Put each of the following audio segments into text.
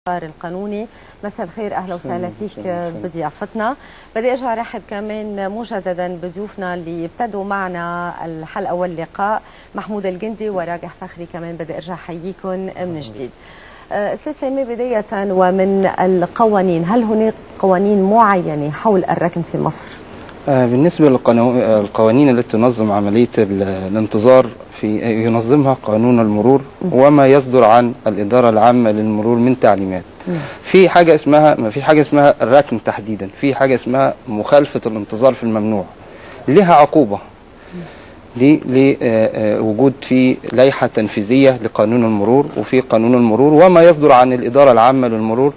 القانوني. مساء الخير، اهلا وسهلا فيك بضيافتنا. بدي ارجع ارحب كمان مجددا بضيوفنا اللي ابتدوا معنا الحلقه واللقاء، محمود الجندي وراجح فخري. كمان بدي ارجع احييكم من جديد. استاذ سامي، بدايه ومن القوانين، هل هناك قوانين معينه حول الركن في مصر؟ بالنسبه للقوانين التي تنظم عمليه الانتظار ينظمها قانون المرور وما يصدر عن الإدارة العامة للمرور من تعليمات. في حاجة اسمها، ما في حاجة اسمها الركن تحديدا، في حاجة اسمها مخالفة الانتظار في الممنوع، لها عقوبة. دي لوجود في لائحة تنفيذية لقانون المرور وفي قانون المرور وما يصدر عن الإدارة العامة للمرور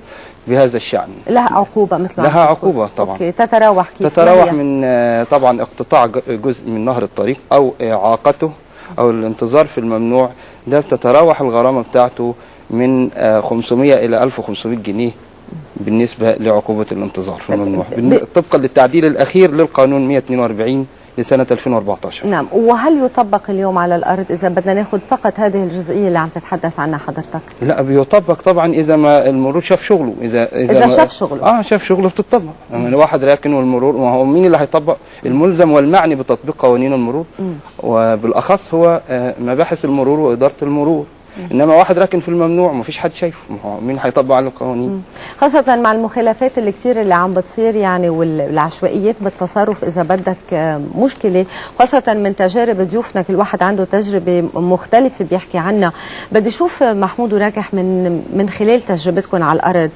بهذا الشأن. لها عقوبة مثل لها عقوبة طبعا. أوكي. تتراوح كيف؟ تتراوح من طبعا اقتطاع جزء من نهر الطريق أو إعاقته أو الانتظار في الممنوع. ده بتتراوح الغرامة بتاعته من 500 إلى 1500 جنيه بالنسبة لعقوبة الانتظار في الممنوع، طبقا للتعديل الأخير للقانون 142 لسنة 2014. نعم. وهل يطبق اليوم على الأرض إذا بدنا ناخذ فقط هذه الجزئية اللي عم تتحدث عنها حضرتك؟ لا، بيطبق طبعا إذا ما المرور شاف شغله. إذا شاف شغله. شاف شغله بتطبق. يعني واحد راكن والمرور، ما هو مين اللي هيطبق؟ الملزم والمعني بتطبيق قوانين المرور وبالأخص هو مباحث المرور وإدارة المرور. انما واحد راكن في الممنوع ما فيش حد شايفه، مين هيطبق على القوانين؟ خاصه مع المخالفات اللي كثير اللي عم بتصير يعني، والعشوائيات بالتصرف اذا بدك مشكله، خاصه من تجارب ضيوفنا، كل واحد عنده تجربه مختلفه بيحكي عنها. بدي اشوف محمود وراجح من خلال تجربتكم على الارض،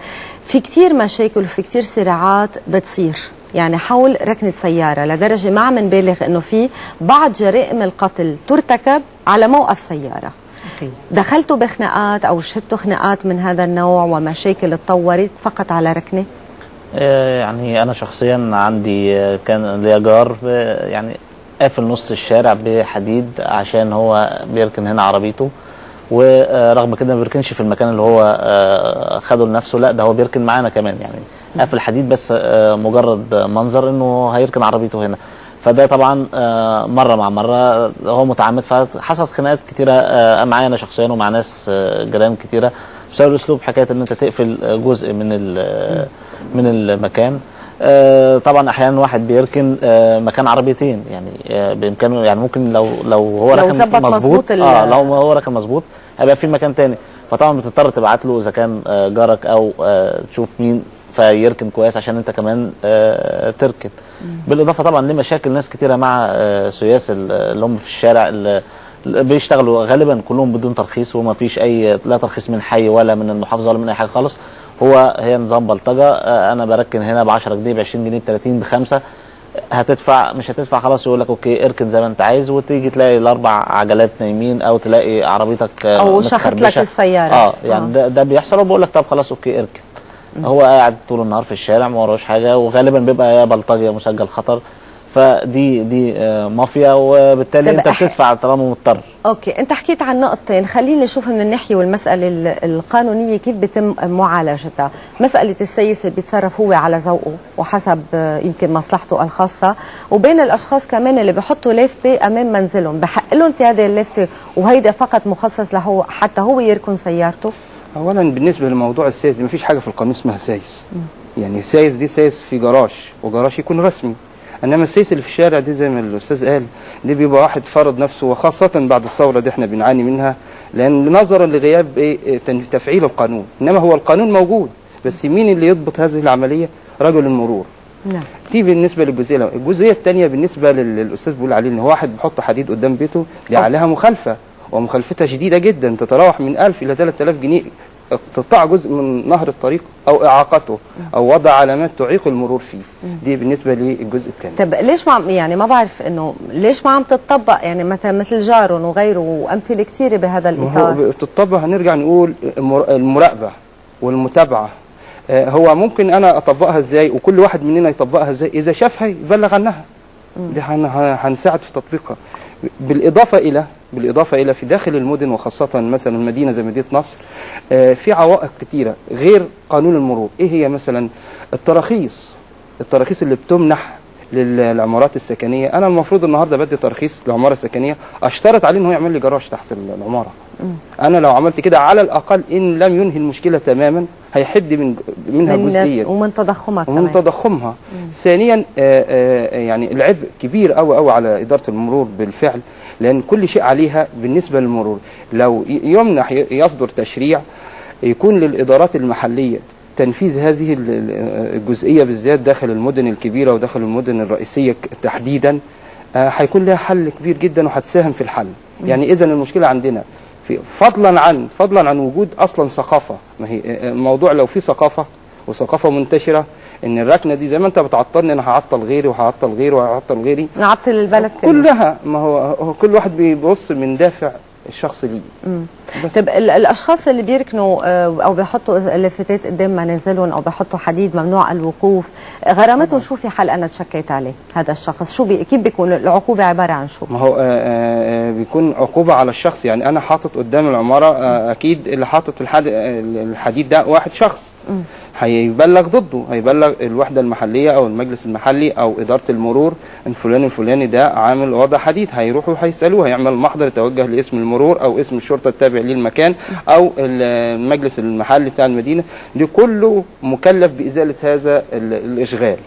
في كثير مشاكل وفي كثير صراعات بتصير يعني حول ركنة سيارة، لدرجه ما عم نبالغ انه في بعض جرائم القتل ترتكب على موقف سياره. دخلتوا بخناقات او شهدتوا خناقات من هذا النوع ومشاكل اتطورت فقط على ركنه؟ يعني انا شخصيا عندي كان ليا جار يعني قافل نص الشارع بحديد عشان هو بيركن هنا عربيته، ورغم كده ما بيركنش في المكان اللي هو خده لنفسه، لا ده هو بيركن معانا كمان، يعني قافل حديد بس مجرد منظر انه هيركن عربيته هنا. فده طبعا مره مع مره هو متعمد، فحصلت خناقات كتيره معايا انا شخصيا ومع ناس جيران كتيره بسبب الاسلوب، حكايه ان انت تقفل جزء من المكان. طبعا احيانا واحد بيركن مكان عربيتين، يعني بامكانه، يعني ممكن لو هو راكن مظبوط، لو هو راكن مظبوط هيبقى في مكان تاني، فطبعا بتضطر تبعت له اذا كان جارك او تشوف مين فيركن كويس عشان انت كمان تركن. بالاضافه طبعا لمشاكل ناس كتيره مع سياس اللي هم في الشارع اللي بيشتغلوا غالبا كلهم بدون ترخيص، وما فيش اي لا ترخيص من حي ولا من المحافظه ولا من اي حاجه خالص. هي نظام بلطجه، انا بركن هنا ب 10 جنيه ب 20 جنيه ب 30 ب5، هتدفع مش هتدفع خلاص يقول لك اوكي اركن زي ما انت عايز، وتيجي تلاقي الاربع عجلات نايمين او تلاقي عربيتك او شخط لك السياره. يعني ده بيحصل، وبقول لك طب خلاص اوكي اركن. هو قاعد طول النهار في الشارع ما وراهوش حاجه، وغالبا بيبقى يا بلطجي يا مسجل خطر، فدي مافيا، وبالتالي انت بتدفع طالما مضطر. اوكي، انت حكيت عن نقطتين، خليني نشوف من الناحيه والمساله القانونيه كيف بيتم معالجتها. مساله السيس اللي بيتصرف هو على ذوقه وحسب يمكن مصلحته الخاصه، وبين الاشخاص كمان اللي بيحطوا لافته امام منزلهم، بحق لهم في هذه اللافته وهيدا فقط مخصص له حتى هو يركن سيارته؟ اولا بالنسبه لموضوع السايس دي مفيش حاجه في القانون اسمها سايس. يعني سايس دي سايس في جراج، وجراج يكون رسمي. انما السايس اللي في الشارع دي زي ما الاستاذ قال، دي بيبقى واحد فرض نفسه، وخاصه بعد الثوره دي احنا بنعاني منها، لان نظرا لغياب تفعيل القانون. انما هو القانون موجود، بس مين اللي يضبط هذه العمليه؟ رجل المرور. نعم. دي بالنسبه للجزئيه. الجزئيه الثانيه بالنسبه للاستاذ بيقول عليه ان هو واحد بيحط حديد قدام بيته، دي عليها مخالفه، ومخالفتها شديده جدا، تتراوح من 1000 الى 3000 جنيه، اقتطاع جزء من نهر الطريق او اعاقته او وضع علامات تعيق المرور فيه. دي بالنسبه للجزء الثاني. طب ليش ما بعرف انه ليش ما عم تطبق، يعني مثل جارون وغيره وامثله كثيره بهذا الاطار؟ بتطبق، هنرجع نقول المراقبه والمتابعه. هو ممكن انا اطبقها ازاي وكل واحد مننا يطبقها ازاي؟ اذا شافها يبلغ عنها، دي هنساعد في تطبيقها. بالإضافة إلى في داخل المدن، وخاصة مثلا المدينة زي مدينة نصر، في عوائق كتيرة غير قانون المرور. إيه هي؟ مثلا التراخيص اللي بتمنح للعمارات السكنية. أنا المفروض النهاردة بدي ترخيص لعمارة سكنية، أشترط عليه إن هو يعمل لي جراج تحت العمارة، انا لو عملت كده على الاقل ان لم ينهي المشكله تماما هيحد منها جزئيا ومن تضخمها ومن تضخمها. ثانيا يعني العبء كبير قوي قوي على اداره المرور بالفعل، لان كل شيء عليها بالنسبه للمرور. لو يمنح يصدر تشريع يكون للادارات المحليه تنفيذ هذه الجزئيه بالذات داخل المدن الكبيره وداخل المدن الرئيسيه تحديدا، هيكون لها حل كبير جدا وهتساهم في الحل. يعني اذا المشكله عندنا في فضلا عن وجود اصلا ثقافه. ما هي الموضوع لو في ثقافه وثقافه منتشره ان الركنه دي زي ما انت بتعطلني انا هعطل غيري وهعطل غيري وهعطل غيري، نعطل البلد كلها. ما هو كل واحد بيبص من دافع الشخص ليه. طب الاشخاص اللي بيركنوا او بيحطوا لافتات قدام منازلهم او بيحطوا حديد ممنوع الوقوف، غرامتهم شو في حال انا تشكيت عليه هذا الشخص؟ شو كيف بيكون العقوبه عباره عن شو؟ ما هو بيكون عقوبه على الشخص. يعني انا حاطط قدام العماره اكيد اللي حاطط الحديد ده واحد شخص، هيبلغ ضده، هيبلغ الوحده المحليه او المجلس المحلي او اداره المرور ان فلان الفلاني ده عامل وضع حديد. هيروحوا هيسالوه، هيعمل محضر يتوجه لاسم المرور او اسم الشرطه التابع للمكان او المجلس المحلي بتاع المدينه، دي كله مكلف بازاله هذا الاشغال.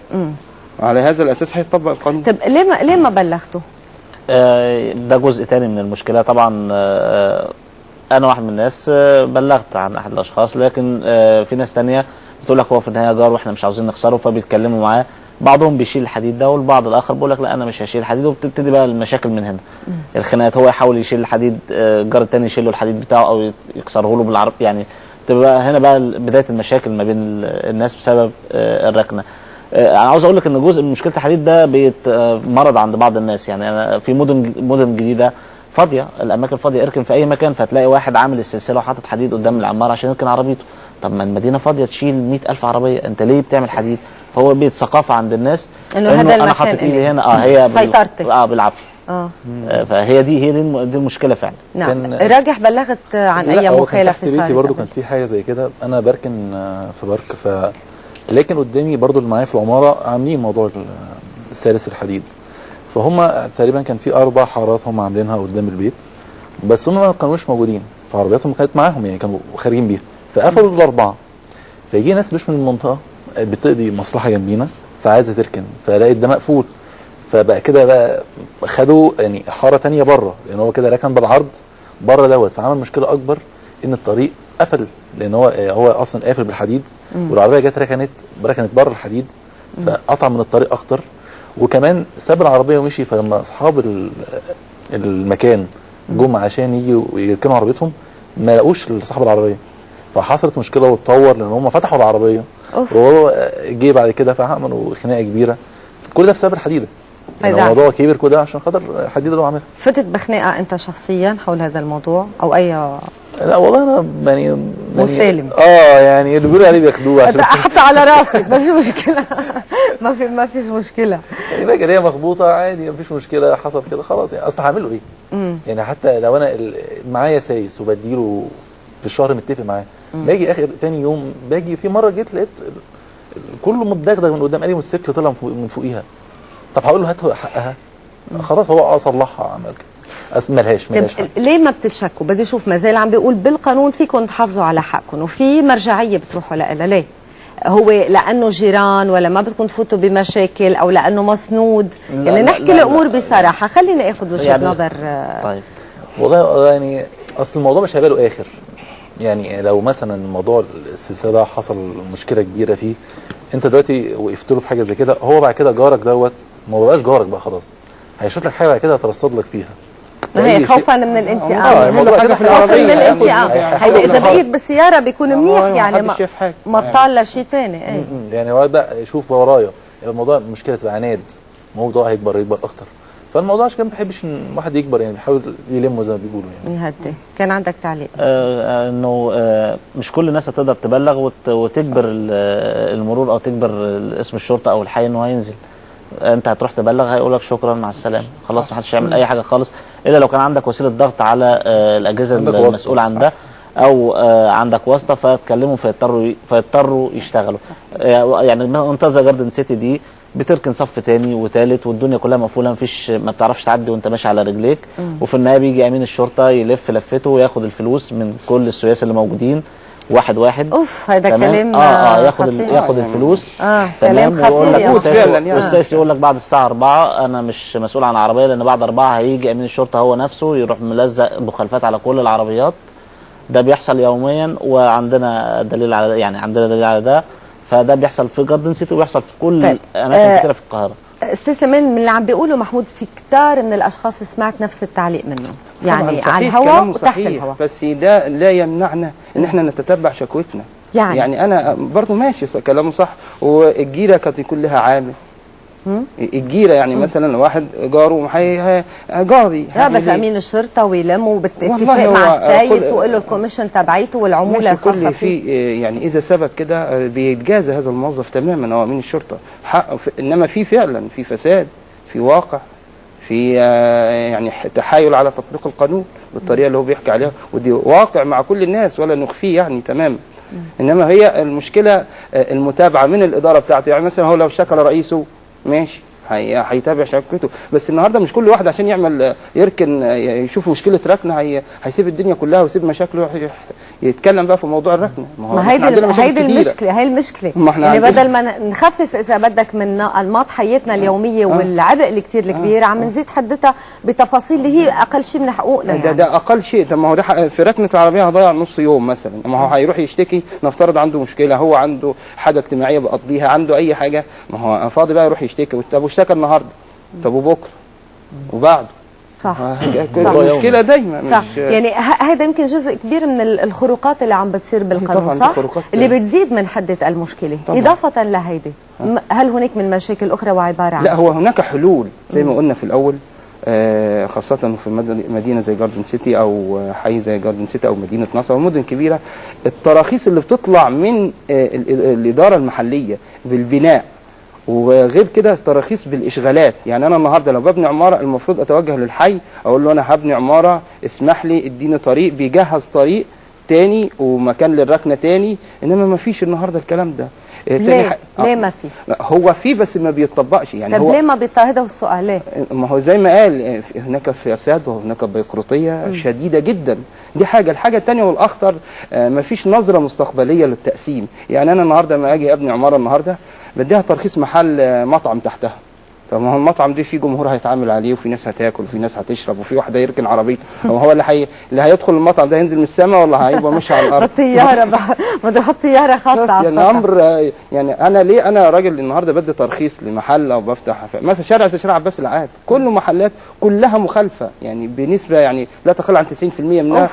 على هذا الاساس هيطبق القانون. طب ليه ما بلغته؟ ده جزء تاني من المشكله طبعا. انا واحد من الناس بلغت عن احد الاشخاص، لكن في ناس تانية بتقول لك هو في النهايه جار واحنا مش عاوزين نخسره، فبيتكلموا معاه. بعضهم بيشيل الحديد ده والبعض الاخر بيقول لك لا انا مش هشيل الحديد، وبتبتدي بقى المشاكل من هنا. الخناقات، هو يحاول يشيل الحديد، الجار التاني يشيل له الحديد بتاعه او يكسره له بالعرب. يعني تبقى هنا بقى بدايه المشاكل ما بين الناس بسبب الركنه. انا عاوز اقول لك ان جزء من مشكله الحديد ده مرض عند بعض الناس. يعني انا في مدن جديده فاضيه، الاماكن فاضيه، اركن في اي مكان، فتلاقي واحد عامل السلسله وحاطط حديد قدام العماره عشان يركن عربيته. طب ما المدينه فاضيه تشيل 100,000 عربيه، انت ليه بتعمل حديد؟ فهو بقت ثقافه عند الناس انه هذا انا حاطط ايدي هنا هي سيطرتك بالعافيه. فهي دي المشكله فعلا. نعم. راجح بلغت عن اي مخالفه صارت؟ بيتي برضو كان في حاجه زي كده. انا بركن في بارك، لكن قدامي برضو اللي معايا في العماره عاملين موضوع السلاسل الحديد، فهم تقريبا كان في 4 حارات هم عاملينها قدام البيت، بس هم ما كانوش موجودين، فعربياتهم كانت معاهم، يعني كانوا خارجين بيها، فقفلوا ال4. فيجي ناس مش من المنطقه بتقضي مصلحه جنبينا فعايزه تركن، فلقيت ده مقفول، فبقى كده بقى خدوا يعني حاره ثانيه بره، لان هو كده ركن بالعرض بره دوت، فعمل مشكله اكبر ان الطريق قفل، لان هو اصلا قافل بالحديد، والعربيه جت ركنت بره الحديد، فقطع من الطريق اخطر، وكمان ساب العربيه ومشي. فلما اصحاب المكان جم عشان يجوا يركنوا عربيتهم ما لقوش صاحب العربيه، فحصلت مشكله واتطور لان هم فتحوا العربيه وهو جه بعد كده فعملوا خناقه كبيره. كل ده بسبب الحديده. يعني الموضوع كبير كده عشان خاطر الحديد اللي هو عاملها. فتت بخناقه انت شخصيا حول هذا الموضوع او اي؟ لا والله انا يعني مسالم. يعني اللي بيقولوا عليه بياخدوه عشان حتى على راسي ما في مشكله. ما فيش مشكله. يعني بقى هي مخبوطه عادي ما فيش مشكله، حصل كده خلاص. يعني اصل هعمل له ايه؟ يعني حتى لو انا معايا سايس وبديله في الشهر متفق معاه، باجي اخر ثاني يوم باجي في مره جيت لقيت كله متدغدغ من قدام، قال لي موتوسيكل طلع من فوقيها. طب هقول له هات حقها، خلاص هو صلحها عمل كده. ملهاش ليه ما بتتشكوا؟ بدي اشوف ما زال عم بيقول بالقانون فيكم تحافظوا على حقكم وفي مرجعيه بتروحوا لها. ليه؟ هو لانه جيران ولا ما بدكم تفوتوا بمشاكل او لانه مسنود؟ يعني نحكي الامور بصراحه. خليني اخذ وجهه يعني نظر. طيب والله يعني اصل الموضوع مش هيبقى له اخر. يعني لو مثلا موضوع السلسله ده حصل مشكله كبيره فيه، انت دلوقتي وقفت له في حاجه زي كده، هو بعد كده جارك دوت ما بقاش جارك بقى خلاص، هيشوف لك حاجه بعد كده هترصد لك فيها. ما هي خوفا من الانتقام. حاجه في العربيه من الانتقام. هيبقى اذا بقيت بالسياره بيكون منيح، يعني ما طال شيء ثاني. يعني هو ده شوف ورايا الموضوع مشكله تبقى عناد، الموضوع هيكبر اكتر. فالموضوع عشان ما بحبش ان واحد يكبر، يعني بيحاول يلمه زي ما بيقولوا. يعني يهدي. كان عندك تعليق؟ انه مش كل الناس هتقدر تبلغ وتجبر المرور او تجبر اسم الشرطه او الحي انه هينزل. انت هتروح تبلغ هيقول لك شكرا مع السلامه، خلاص ما حدش يعمل اي حاجه خالص، الا لو كان عندك وسيله ضغط على الاجهزه المسؤوله عن ده، او عندك واسطه فتكلمهم فيضطروا يشتغلوا. يعني منطقه زي جاردن سيتي دي بتركن صف تاني وتالت والدنيا كلها مقفوله، ما بتعرفش تعدي وانت ماشي على رجليك. وفي النهايه بيجي امين الشرطه يلف لفته وياخد الفلوس من كل السياس اللي موجودين واحد واحد. اوف هذا كلام ياخد الفلوس. كلام خطير فعلا يعني. الاستاذ يقول لك بعد الساعه 4 انا مش مسؤول عن العربيه، لان بعد 4 هيجي امين الشرطه هو نفسه يروح ملزق مخالفات على كل العربيات. ده بيحصل يوميا، وعندنا دليل على ده. فده بيحصل في جاردن سيتي وبيحصل في كل اماكن كتيره في القاهره. استاذ سليمان، من اللي عم بيقوله محمود في كتار من الاشخاص سمعت نفس التعليق منه، يعني على الهواء وتحت الهواء. بس ده لا يمنعنا ان احنا نتتبع شكوتنا. يعني انا برضو ماشي كلامه صح، والجيره كانت يكون لها عامل. الجيره يعني مثلا واحد جاره جاري لا بس امين الشرطه ويلم وباتفاق مع السايس ويقول له الكوميشن تبعيته والعموله الخاصه فيه. يعني اذا ثبت كده بيتجازى هذا الموظف تماما، هو امين الشرطه حقه. انما في فعلا في فساد، في واقع، في يعني تحايل على تطبيق القانون بالطريقه اللي هو بيحكي عليها، ودي واقع مع كل الناس ولا نخفيه يعني تماما. انما هي المشكله المتابعه من الاداره بتاعته. يعني مثلا هو لو اشتكى لرئيسه ماشي هيتابع شبكته، بس النهارده مش كل واحد عشان يعمل يركن يشوف مشكله ركنه هيسيب الدنيا كلها ويسيب مشاكله يتكلم بقى في موضوع الركنه. ما هيدي المشكله، هي المشكله يعني بدل ما نخفف اذا بدك من انماط حياتنا اليوميه والعبء اللي كثير الكبير، عم نزيد حدتها بتفاصيل اللي هي اقل شيء من حقوقنا. يعني ده اقل شيء. طب ما هو ده في ركنه العربيه هضيع نص يوم مثلا، ما هو هيروح يشتكي، نفترض عنده مشكله، هو عنده حاجه اجتماعيه بيقضيها، عنده اي حاجه، ما هو فاضي بقى يروح يشتكي. طب اشتكى النهارده، طب وبكره وبعده، صح. المشكله دايما صح. يعني هذا يمكن جزء كبير من الخروقات اللي عم بتصير بالقانون، صح؟ اللي بتزيد من حده المشكله. طبعا. اضافه لهيدي، هل هناك من مشاكل اخرى وعباره عن لا هو هناك حلول زي ما قلنا في الاول، خاصه في مدينه زي جاردن سيتي او حي زي جاردن سيتي او مدينه نصر ومدن كبيره. التراخيص اللي بتطلع من الاداره المحليه بالبناء، وغير كده تراخيص بالاشغالات. يعني انا النهارده لو ببني عماره المفروض اتوجه للحي اقول له انا هبني عماره، اسمح لي اديني طريق، بيجهز طريق تاني ومكان للركنه تاني. انما ما فيش النهارده الكلام ده. ليه ما في؟ هو في بس ما بيتطبقش. يعني طب ليه ما هذا السؤال ليه؟ ما هو زي ما قال هناك فساد وهناك بيروقراطيه شديده جدا. دي حاجه. الحاجه الثانيه والاخطر ما فيش نظره مستقبليه للتقسيم. يعني انا النهارده لما اجي ابني عماره النهارده بديها ترخيص محل مطعم تحتها. طب ما هو المطعم دي فيه جمهور هيتعامل عليه، وفي ناس هتاكل وفي ناس هتشرب وفي واحد هيركن عربيته. هو اللي هيدخل المطعم ده هينزل من السماء ولا هيبقى ماشي على الارض؟ طياره بقى، ما تحط طياره خاصه على يعني امر. يعني انا ليه انا راجل النهارده بدي ترخيص لمحل او بفتح مثلا شارع زي شارع عباس العقاد، كله محلات كلها مخالفه، يعني بنسبه يعني لا تقل عن 90% منها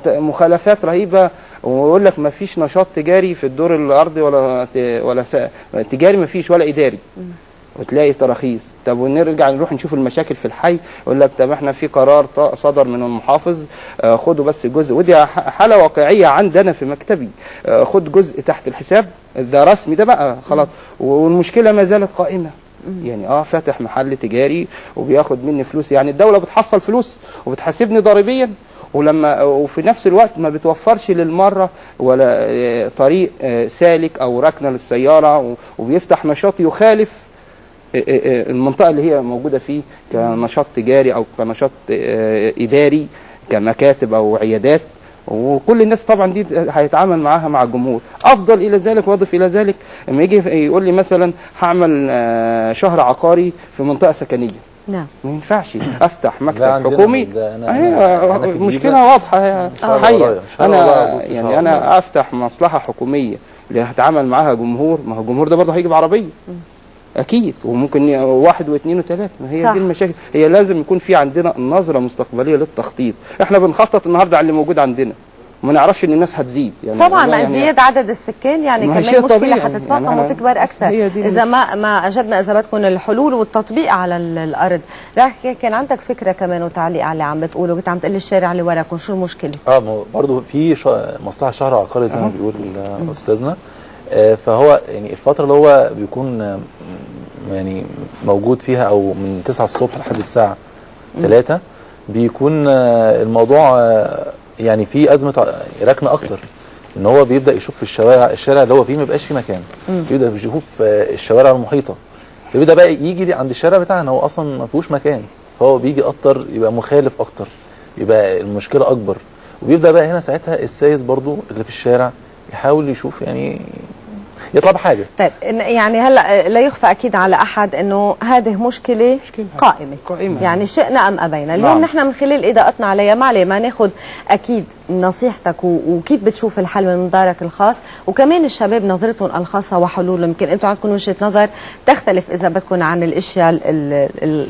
مخالفات رهيبه. ويقول لك ما فيش نشاط تجاري في الدور الارضي ولا تجاري، ما فيش ولا اداري. وتلاقي تراخيص. طب ونرجع نروح نشوف المشاكل في الحي، يقول لك طب احنا في قرار صدر من المحافظ، خدوا بس جزء، ودي حاله واقعيه عندنا في مكتبي، خد جزء تحت الحساب ده رسمي، ده بقى خلاص. والمشكله ما زالت قائمه. يعني فاتح محل تجاري وبياخد مني فلوس، يعني الدوله بتحصل فلوس وبتحاسبني ضريبيا، وفي نفس الوقت ما بتوفرش للمره ولا طريق سالك او ركنه للسياره، وبيفتح نشاط يخالف المنطقه اللي هي موجوده فيه كنشاط تجاري او كنشاط اداري كمكاتب او عيادات. وكل الناس طبعا دي هيتعامل معاها مع الجمهور. افضل الى ذلك واضف الى ذلك لما يجي يقول لي مثلا هعمل شهر عقاري في منطقه سكنيه. نعم. ما ينفعش افتح مكتب حكومي. مشكله واضحه حيه. انا افتح مصلحه حكوميه اللي هتعامل معاها جمهور، ما هو الجمهور ده برضه هيجي بعربيه اكيد، وممكن واحد واثنين وثلاثه. ما هي دي المشاكل. هي لازم يكون في عندنا نظره مستقبليه للتخطيط. احنا بنخطط النهارده على اللي موجود عندنا وما نعرفش ان الناس هتزيد. يعني طبعا مع ازدياد عدد السكان يعني كمان مشكله حتتفاقم يعني وتكبر اكثر اذا ما اجدنا اذا بدكم الحلول والتطبيق على الارض. كان عندك فكره كمان وتعليق على اللي عم بتقوله، كنت عم تقول لي الشارع اللي وراكم شو المشكله؟ برضه في مصلحه شهر عقاري زي ما بيقول استاذنا. فهو يعني الفتره اللي هو بيكون يعني موجود فيها او من 9 الصبح لحد الساعه 3 بيكون الموضوع يعني في ازمه ركنه اكتر، ان هو بيبدا يشوف في الشارع اللي هو فيه ما بيبقاش فيه مكان، بيبدا يشوف الشوارع المحيطه فبيبدا بقى يجي عند الشارع بتاعنا هو اصلا ما فيهوش مكان، فهو بيجي اكتر يبقى مخالف اكتر، يبقى المشكله اكبر. وبيبدا بقى هنا ساعتها السايس برضو اللي في الشارع يحاول يشوف يعني يطلع بحاجه. طيب يعني هلا لا يخفى اكيد على احد انه هذه مشكله قائمه يعني شئنا ام ابينا. اليوم نحن من خلال اضاءتنا عليها ما عليه ما ناخذ اكيد نصيحتك وكيف بتشوف الحل من منظارك الخاص، وكمان الشباب نظرتهم الخاصه وحلولهم. يمكن انتم عندكم وجهه نظر تختلف اذا بدكم عن الاشياء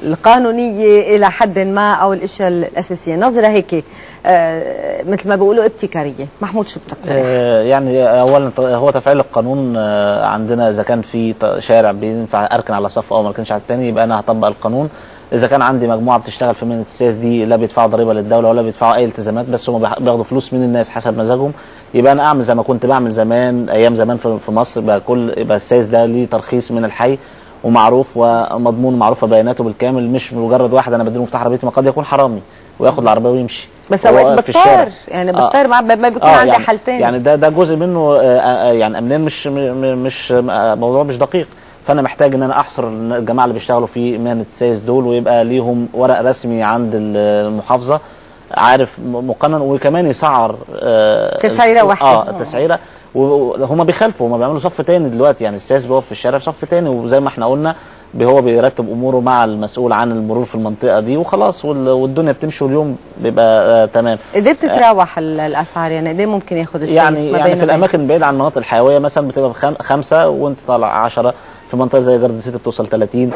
القانونيه الى حد ما او الاشياء الاساسيه، نظره هيك مثل ما بيقولوا ابتكاريه. محمود شو بتقترح؟ يعني اولا هو تفعيل القانون عندنا، اذا كان في شارع بينفع اركن على صف او ما اركنش على الثاني يبقى انا هطبق القانون. اذا كان عندي مجموعه بتشتغل في مهنه السياس دي لا بيدفعوا ضريبه للدوله ولا بيدفعوا اي التزامات، بس هم بياخدوا فلوس من الناس حسب مزاجهم، يبقى انا اعمل زي ما كنت بعمل زمان ايام زمان في مصر. يبقى السياس ده ليه ترخيص من الحي ومعروف ومضمون، معروفه بياناته بالكامل، مش مجرد واحد انا بديله مفتاح عربيتي، ما قد يكون حرامي وياخد العربيه ويمشي. بس اوقات بضطر يعني بضطر ما بيكون عندي يعني حالتين. يعني ده جزء منه يعني امنيا مش موضوع مش دقيق. فانا محتاج ان انا احصر الجماعه اللي بيشتغلوا في مهنه السيس دول ويبقى ليهم ورق رسمي عند المحافظه عارف مقنن، وكمان يسعر تسعيره واحده. تسعيره. وهم بيخالفوا، هم بيعملوا صف تاني دلوقتي، يعني السيس بيقف في الشارع في صف تاني، وزي ما احنا قلنا هو بيرتب اموره مع المسؤول عن المرور في المنطقه دي وخلاص، والدنيا بتمشي واليوم بيبقى تمام. قد ايه بتتراوح الاسعار؟ يعني قد ايه ممكن ياخد السيس؟ يعني في الاماكن البعيده عن المناطق الحيويه مثلا بتبقى 5 وانت طالع 10، في منطقه زي جردة 6 بتوصل 30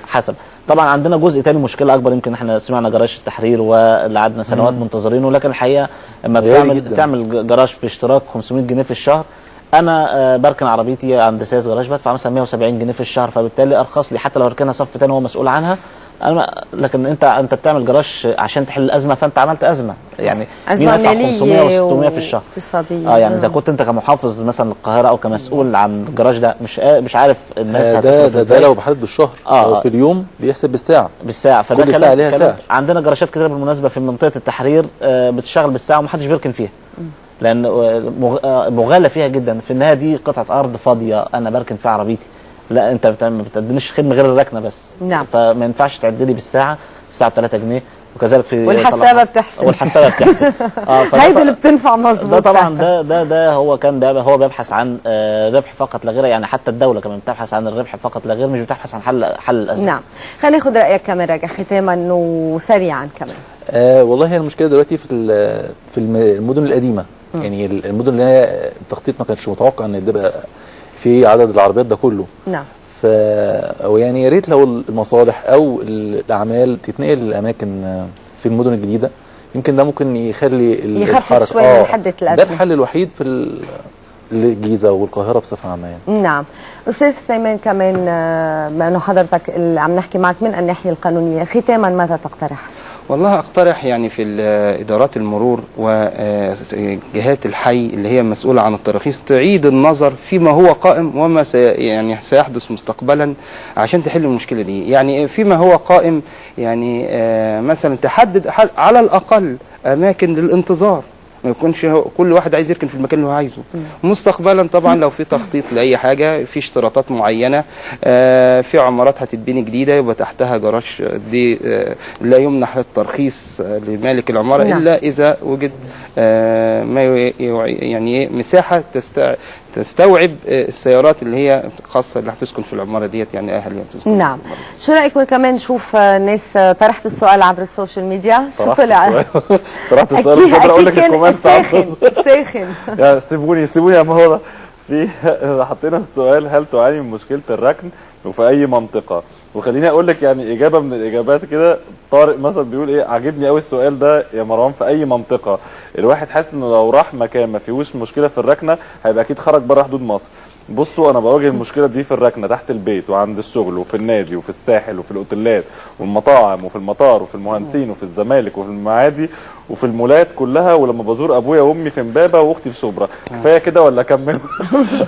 حسب. طبعا عندنا جزء تاني مشكله اكبر، يمكن احنا سمعنا جراج التحرير واللي قعدنا سنوات منتظرينه، لكن الحقيقه اما بتعمل جراج باشتراك 500 جنيه في الشهر، انا بركن عربيتي عند سياس جراج بدفع مثلا 170 جنيه في الشهر، فبالتالي ارخص لي حتى لو اركنها صف تاني هو مسؤول عنها. لكن انت بتعمل جراج عشان تحل الازمه، فانت عملت ازمه، يعني ازمه ماليه 500 و600 في الشهر اقتصاديه. يعني اذا كنت انت كمحافظ مثلا القاهره او كمسؤول عن الجراج ده مش عارف الناس هتصرف ازاي. ده لو بحدد بالشهر او في اليوم بيحسب بالساعه فده كل ساعه عليها ساعه. عندنا جراجات كتير بالمناسبه في منطقه التحرير بتشتغل بالساعه ومحدش بيركن فيها، لان مغالى فيها جدا. في النهايه دي قطعه ارض فاضيه انا بركن فيها عربيتي، لا انت ما بتقدمش خدمه غير الركنه بس. نعم. فما ينفعش تعد لي بالساعه، الساعه ب 3 جنيه، وكذلك في والحسابه بتحسب هيدي اللي بتنفع مظبوط. ده طبعا ده هو كان هو بيبحث عن ربح فقط لا غير، يعني حتى الدوله كمان بتبحث عن الربح فقط لا غير، مش بتبحث عن حل الازمه. نعم. خلينا ناخذ رايك كمان راجع ختاما وسريعا كمان. والله هي المشكله دلوقتي في المدن القديمه، يعني المدن اللي هي التخطيط ما كانش متوقع ان تبقى في عدد العربيات ده كله. نعم. أو يعني يا ريت لو المصالح او الاعمال تتنقل للاماكن في المدن الجديده، يمكن ده ممكن يخلي يخفف شويه من حده الازمه. ده الحل الوحيد في الجيزه والقاهره بصفه عامه يعني. نعم. استاذ ثيمان كمان بما انه حضرتك اللي عم نحكي معك من الناحيه القانونيه، ختاما ماذا تقترح؟ والله اقترح يعني في ادارات المرور وجهات الحي اللي هي مسؤوله عن التراخيص تعيد النظر فيما هو قائم وما يعني سيحدث مستقبلا عشان تحل المشكله دي. يعني فيما هو قائم يعني مثلا تحدد على الاقل اماكن للانتظار، ما يكونش كل واحد عايز يركن في المكان اللي هو عايزه. مستقبلا طبعا لو في تخطيط لاي حاجه، في اشتراطات معينه، في عمارات هتتبني جديده يبقى تحتها جراج، دي لا يمنح الترخيص لمالك العماره الا اذا وجد ما يعني مساحه تستوعب السيارات اللي هي خاصه اللي هتسكن في العماره ديت، يعني اهل يعني تسكن. نعم. شو رايكم كمان نشوف ناس طرحت السؤال عبر السوشيال ميديا؟ شو طلع؟ طرحت السؤال مش قادر اقول لك الكومنت ساخن يا سيبوني يا مهوره. في حطينا السؤال: هل تعاني من مشكله الركن وفي اي منطقه؟ وخليني اقول لك يعني اجابه من الاجابات كده. طارق مثلا بيقول ايه: عاجبني قوي السؤال ده يا مروان، في اي منطقه. الواحد حاسس انه لو راح مكان ما فيهوش مشكله في الركنه هيبقى اكيد خرج بره حدود مصر. بصوا انا بواجه المشكله دي في الركنه تحت البيت وعند الشغل وفي النادي وفي الساحل وفي الاوتيلات والمطاعم وفي المطار وفي المهندسين وفي الزمالك وفي المعادي وفي المولات كلها، ولما بزور ابويا وامي في امبابه واختي في شبرا. كفايه كده ولا اكمل؟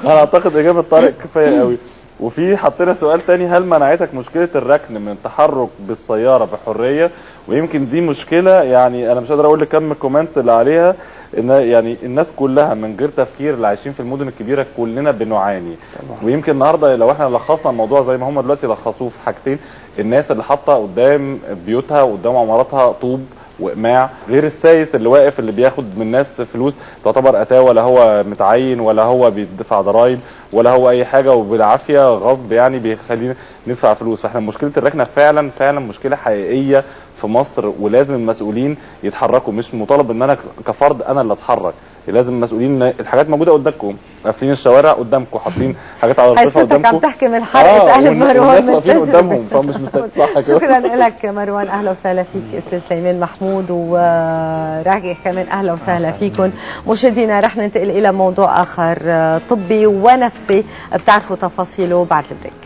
انا اعتقد اجابه طارق كفايه قوي. وفي حطينا سؤال تاني، هل منعتك مشكله الركن من التحرك بالسياره بحريه؟ ويمكن دي مشكله يعني انا مش قادر اقول لك كم الكومنتس اللي عليها، ان يعني الناس كلها من غير تفكير اللي عايشين في المدن الكبيره كلنا بنعاني. ويمكن النهارده لو احنا لخصنا الموضوع زي ما هم دلوقتي لخصوه في حاجتين، الناس اللي حاطه قدام بيوتها وقدام عماراتها طوب واقماع، غير السايس اللي واقف اللي بياخد من الناس فلوس تعتبر اتاه، ولا هو متعين ولا هو بيدفع ضرايب ولا هو اي حاجه، وبالعافيه غصب يعني بيخلينا ندفع فلوس. فاحنا مشكله الركنه فعلا فعلا مشكله حقيقيه في مصر، ولازم المسؤولين يتحركوا. مش مطالب ان انا كفرد انا اللي اتحرك، لازم المسؤولين. الحاجات موجوده قدامكم، قافلين الشوارع قدامكم، حاطين حاجات على الرصيف قدامكم. عم تحكي من حرقه قلب مروان، والناس واقفين قدامهم فمش صح كده. شكرا لك مروان، اهلا وسهلا فيك. استاذ سليمان محمود وراجع كمان اهلا وسهلا فيكم. مشاهدينا رح ننتقل الى موضوع اخر طبي ونفسي بتعرفوا تفاصيله بعد البريك.